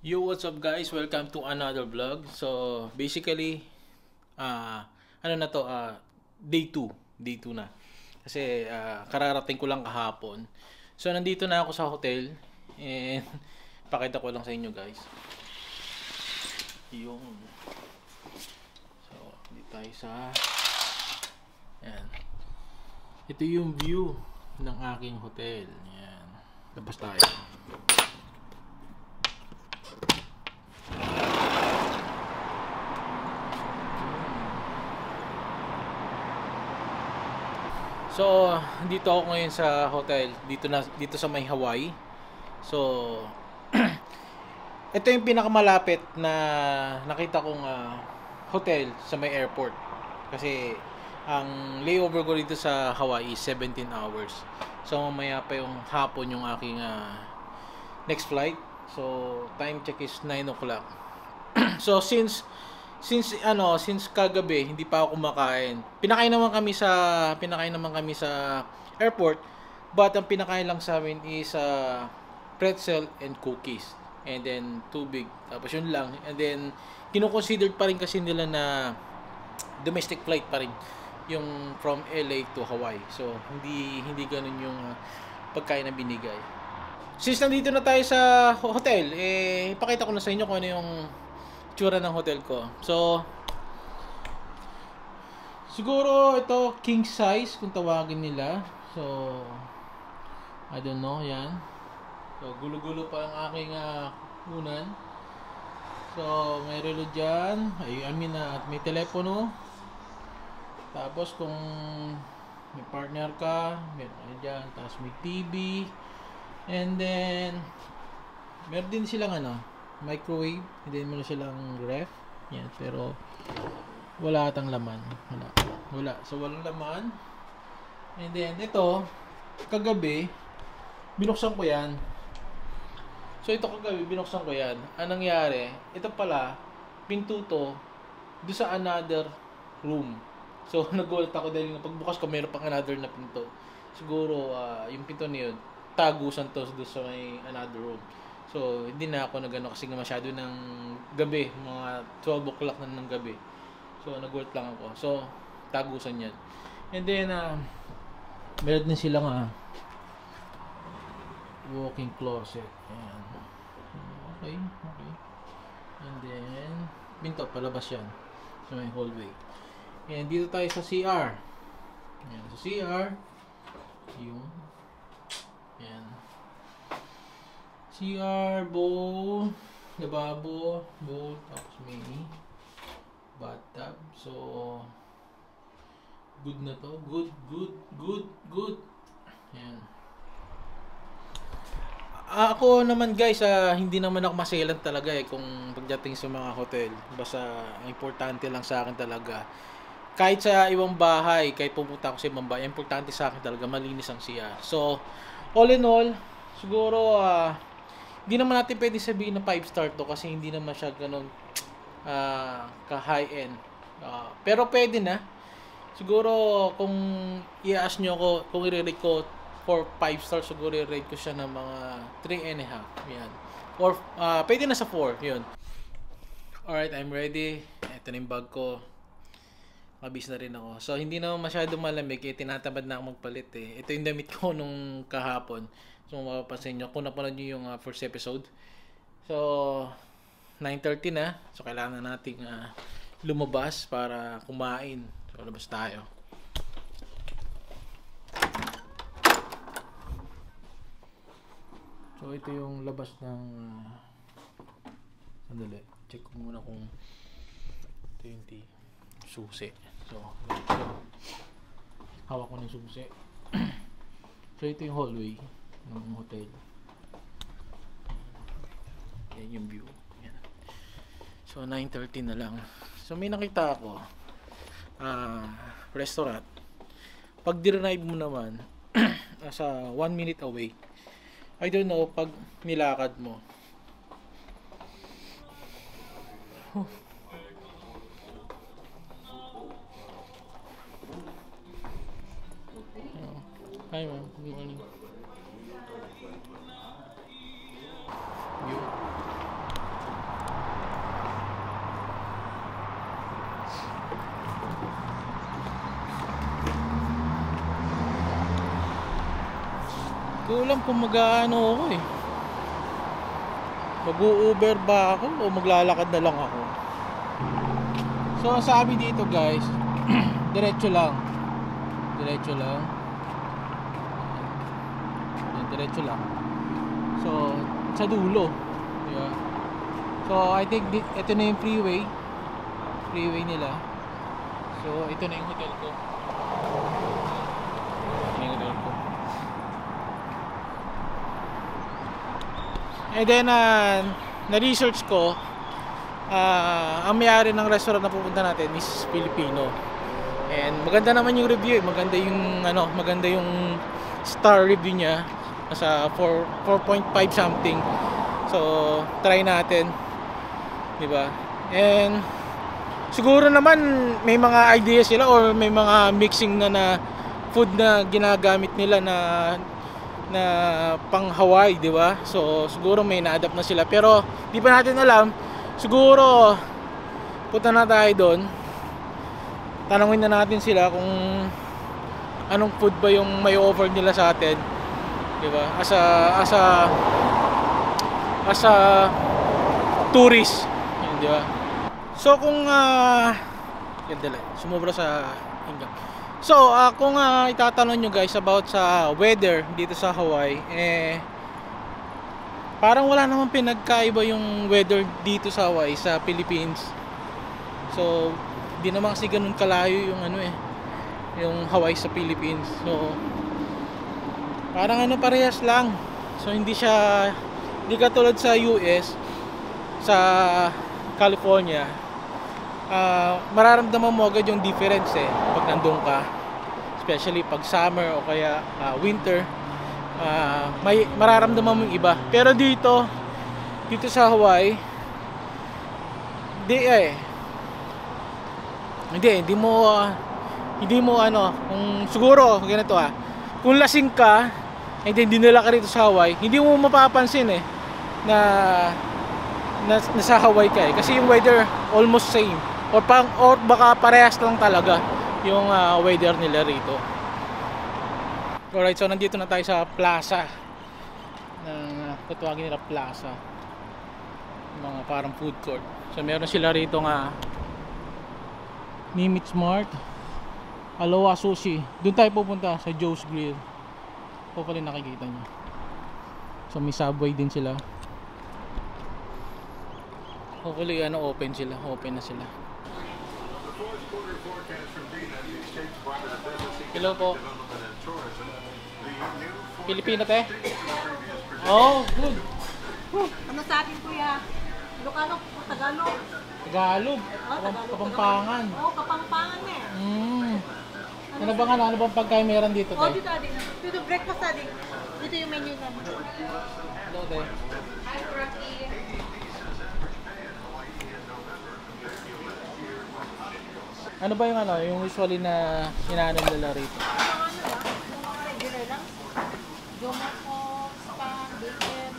Yo, what's up guys? Welcome to another vlog. So, basically, ano na to, day 2. Day 2 na. Kasi, kararating ko lang kahapon. So, nandito na ako sa hotel. And, pakita ko lang sa inyo guys. Yung, so, dito tayo sa, yan. Ito yung view ng aking hotel. Yan. Labas tayo. So, dito ako ngayon sa hotel, dito sa may Hawaii. So, ito yung pinakamalapit na nakita kong hotel sa may airport. Kasi ang layover ko dito sa Hawaii is 17 hours. So, mamaya pa yung hapon yung aking next flight. So, time check is 9 o'clock. So, since kagabi hindi pa ako kumakain. Pinakain naman kami sa airport, but ang pinakain lang sa amin is pretzel and cookies and then tubig. Tapos yun lang. And then kino-consider pa rin kasi nila na domestic flight pa rin yung from LA to Hawaii. So hindi ganoon yung pagkain na binigay. Since nandito na tayo sa hotel, ipakita ko na sa inyo kung ano yung tsura ng hotel ko. So, siguro ito king size kung tawagin nila. So, I don't know, yan. So, gulo-gulo pa ang aking unan. So, may relo dyan. At may telepono. Tapos, kung may partner ka, meron ka dyan. Tapos, may TV. And then, meron din silang microwave, hindi mo na silang ref. Yan, pero wala atang laman. Wala. So walang laman. And then ito, kagabi binuksan ko 'yan. So ito kagabi binuksan ko 'yan. Anong nangyari? Ito pala pinto to do sa another room. So nagulat ako dahil pagbukas ko mayroon pang another na pinto. Siguro yung pinto niyo tagusan to do sa may another room. So, hindi na ako nagano kasi masyado ng gabi, mga 12 o'clock na ng gabi. So, nagulat lang ako. So, tagusan yan. And then, meron din silang walk-in closet. Ayan. Okay. And then, pinto, palabas yan. So, may hallway. And dito tayo sa CR. Ayan, sa CR. Yung, ayan. CR, bowl, lababo, bowl, tapos may bathtub. So, good na to. Good. Ayan. Ako naman guys, hindi naman ako maselan talaga kung pagdating sa mga hotel. Basta, ang importante lang sa akin talaga. Kahit sa ibang bahay, kahit pupunta ako sa ibang bahay, importante sa akin talaga malinis ang CR. So, all in all, siguro, hindi naman natin pwede sabihin na 5 star to kasi hindi naman siya ganun ka high end. Pero pwede na. Siguro kung i-ask nyo ako, kung i-rate ko for 5 stars, siguro i-rate ko siya ng mga 3.5. Yan. Or pwede na sa 4. Yun. Alright, I'm ready. Ito na yung bag ko. Mabis na rin ako. So, hindi naman masyadong malamig. Tinatamad na ako magpalit Ito yung damit ko nung kahapon. So, mapapansin nyo, kung napanood nyo yung first episode. So, 9:30 na. So, kailangan nating lumabas para kumain. So, labas tayo. So, ito yung labas ng sandali. Check ko muna kung ito yung susi. So, hawak ko ng susi. So, ito yung hallway ng hotel. Yan yung view. Yan. So 9:30 na lang. So may nakita ako restaurant. Pag drive mo naman sa 1 minute away, I don't know, pag nilakad mo Hi ma'am, good morning. View. ko alam kung mag-ano ako eh. Mag-u-Uber ba ako o maglalakad na lang ako? So ang sabi dito guys, diretso lang. Diretso lang. Diretso lang. So sa dulo. Yeah. So I think ito na yung freeway. Freeway nila. So ito na yung hotel ko. And then na-research ko, ang may-ari ng restaurant na pupunta natin is Filipino. And maganda naman yung review, maganda yung maganda yung star review niya, nasa 4.5 something. So try natin, 'di ba? And siguro naman may mga ideas sila or may mga mixing na food na ginagamit nila na pang Hawaii, di ba? So siguro may na-adapt na sila, pero di pa natin alam. Siguro punta na tayo doon, tanungin na natin sila kung anong food ba yung may offer nila sa atin, di ba? As a tourist, di ba? So kung sumobra sa income. So, kung itatanong nyo guys about sa weather dito sa Hawaii, parang wala namang pinagkaiba yung weather dito sa Hawaii sa Philippines. So, di naman kasi ganun kalayo yung yung Hawaii sa Philippines. So, parang parehas lang. So, hindi katulad sa US, sa California. Mararamdaman mo agad yung difference pag nandun ka, especially pag summer o kaya winter. May mararamdaman mo yung iba, pero dito sa Hawaii hindi mo kung siguro ganito kung lasing ka and then dinala ka rito sa Hawaii, hindi mo mapapansin na nasa Hawaii ka kasi yung weather almost same. Or baka parehas lang talaga yung weather nila rito. Alright, so nandito na tayo sa plaza ng tatawagin nila plaza, mga parang food court. So meron sila rito Mimit Smart, Aloha Sushi. Doon tayo pupunta sa Joe's Grill. Hopefully nakikita nyo. So may Subway din sila. Hopefully open na sila. Hello po. Pilipino te? Oh, good. Ano sa atin kuya? Ilocano, Tagalog. Tagalog. Kapampangan. Kapampangan Ano bang pagkain meron dito te? Dito ading. Dito breakfast ading. Dito yung menu namin. Hello te. Hi Rocky. Ano ba yung usually na inaano nila rito? Regular lang. Jomoko, spam, bacon,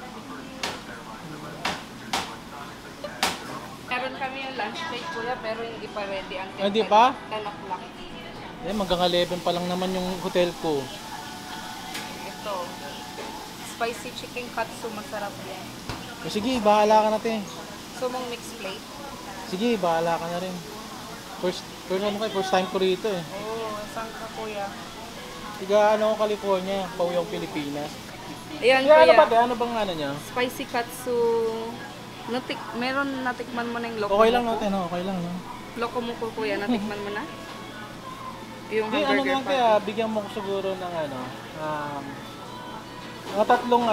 Meron kami yung lunch break kuya, pero hindi pa ready ang Hindi pa? 10 o'clock. Hanggang 11 pa lang naman yung hotel ko. Ito, spicy chicken katsu, masarap yan. Sige, bahala ka na te. So, mong mixed plate? Sige, bahala ka na rin. First time ko rito Saan ka kuya? California, Pauyong, Pilipinas. Ayan Ano kuya, ba? Ano bang niya? spicy katsu. Meron natikman mo na yung loco Okay lang natin, okay lang. No? Loco mo ko kuya, natikman mo na? Yung Hindi, hamburger kaya bigyan mo ko siguro ng mga tatlong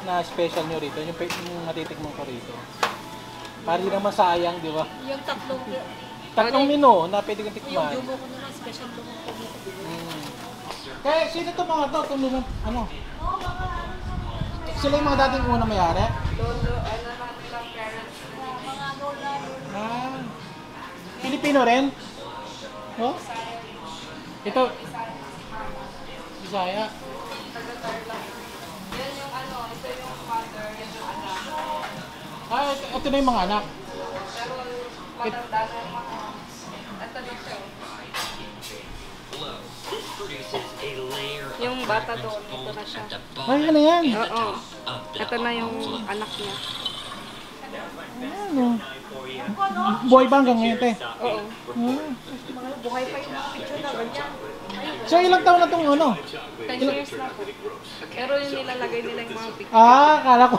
na special nyo rito, yung natitikman ko rito. Para hindi naman sayang, di ba? yung Tatlong menu na pwede kong tikman. Yung jumbo ko naman, special jumbo ko. Kaya sino to mga to? Kung sila yung mga dating unang mayari? Lolo, namin lang parents. Mga lola. Pilipino rin? Oh? Ito. Bisaya. Yan yung ito yung father, yan yung anak. Ito na yung mga anak. Pero matanda na yung mga. Ito dito. Yung bata doon, ito na siya. Ay, ano yan? Oo. Ito na yung anak niya. Ano? Buhay ba hanggang ngayon, te? Oo. Buhay pa yung mga picture na ganyan. So, ilang taon na itong ano? 10 years na po. Pero yung nilalagay nila yung mga picture. Ah, kala ko.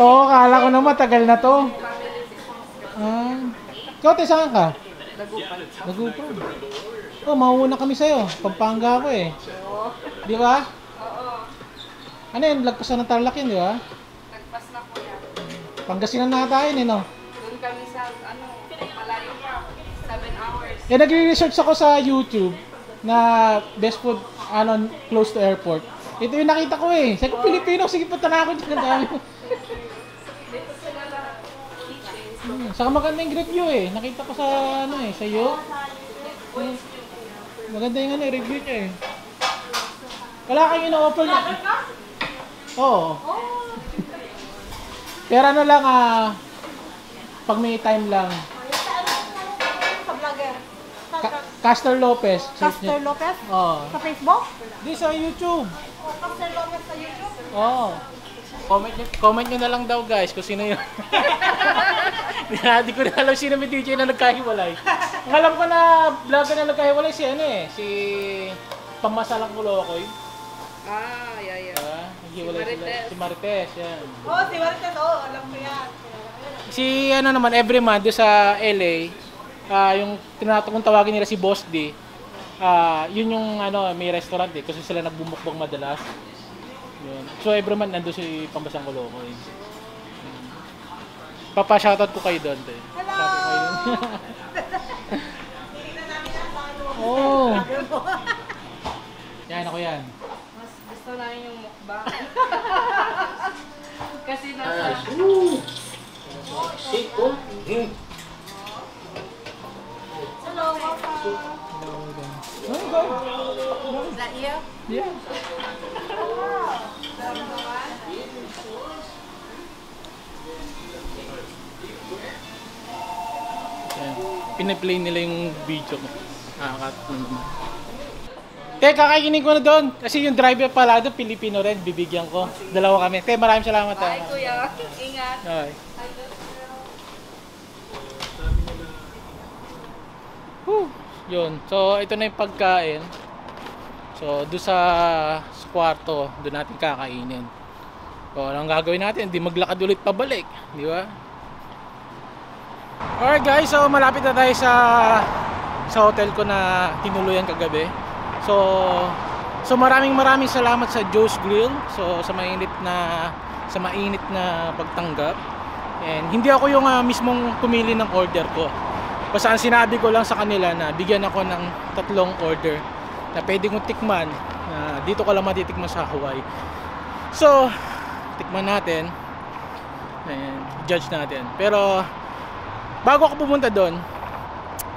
Oo, kala ko na matagal na to. Ah. Ikaw, te, saan ka? Dagupan. Nagupan. Oh, mauuna kami sa'yo. Pampanga ako eh. Oo. Di ba? Oo. Ano yun? Lagpasan ng Tarlac yun, di ba? Nagpas na po yan. Pangasinan na tayo eh, no? Doon kami sa, malayo pa. 7 hours. Eh, nagre-research ako sa YouTube na best food, close to airport. Ito yung nakita ko eh. Sabi ko, Pilipino, sige punta na ako dyan. Ang dami. Dito sila lahat. Kitchens. Saka maganda yung review eh. Nakita ko sa, sa iyo. Maganda yung review niya eh. Wala kang ino-offer na. Oo. Pero ano lang, pag may time lang. Sa vlogger. Castor Lopez. search Castor niya. Lopez? Oo. Sa Facebook? Di sa YouTube. O Castor Lopez sa YouTube? Oo. Comment nyo na lang daw guys kung sino yun. Di ko na alam sino may DJ na nagkahiwalay. Ang alam ko na vlogger na nagkahiwalay si si Pamasalang Kulokoy. Ah, yeah. Naghiwalay Si sila. Marites. Si Marites, yan. Oo, si Marites. Oo, alam ko yan. Si naman, every month doon sa LA, yung kung tawagin nila si Boss D, yun yung may restaurant eh, kasi sila nagbumukbang madalas. Yun. So every month nandun si Pambasang Kulokoy. Papa-shoutout ko kayo doon. Hello! Tinignan namin yan sa Oh. Yan ako yan. Mas gusto namin yung mukbang. Kasi nasa... Hello, Papa. Is that you? Yeah. Yan. Pinaplay nila yung video ko. Te, kakainin ko na doon. Kasi yung driver pala doon, Pilipino rin. Bibigyan ko. Dalawa kami. Te, maraming salamat. Bye, kuya. Ingat. Okay. Whew. Yun. So, ito na yung pagkain. So, doon sa kwarto, doon natin kakainin. So, anong gagawin natin? Hindi maglakad ulit pabalik. Di ba? Alright guys, so malapit na tayo sa hotel ko na tinuluyan kagabi. So maraming salamat sa Joe's Grill. So sa mainit na pagtanggap. And hindi ako yung mismong pumili ng order ko. Basta ang sinabi ko lang sa kanila na bigyan ako ng 3 order na pwede kong tikman. Dito ko lang matitikman sa Hawaii. So tikman natin and judge natin. Pero bago ako pumunta doon,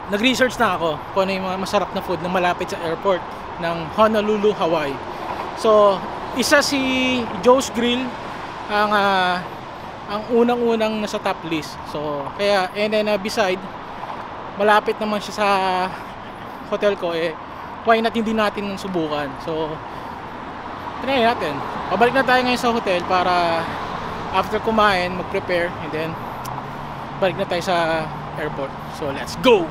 nag-research na ako kung ano yung mga masarap na food na malapit sa airport ng Honolulu, Hawaii. So, isa si Joe's Grill ang unang-unang nasa top list. So, kaya, and then beside, malapit naman siya sa hotel ko, why not hindi natin subukan? So, try natin. Pabalik na tayo ngayon sa hotel para after kumain, mag-prepare, and then balik na tayo sa airport. So let's go!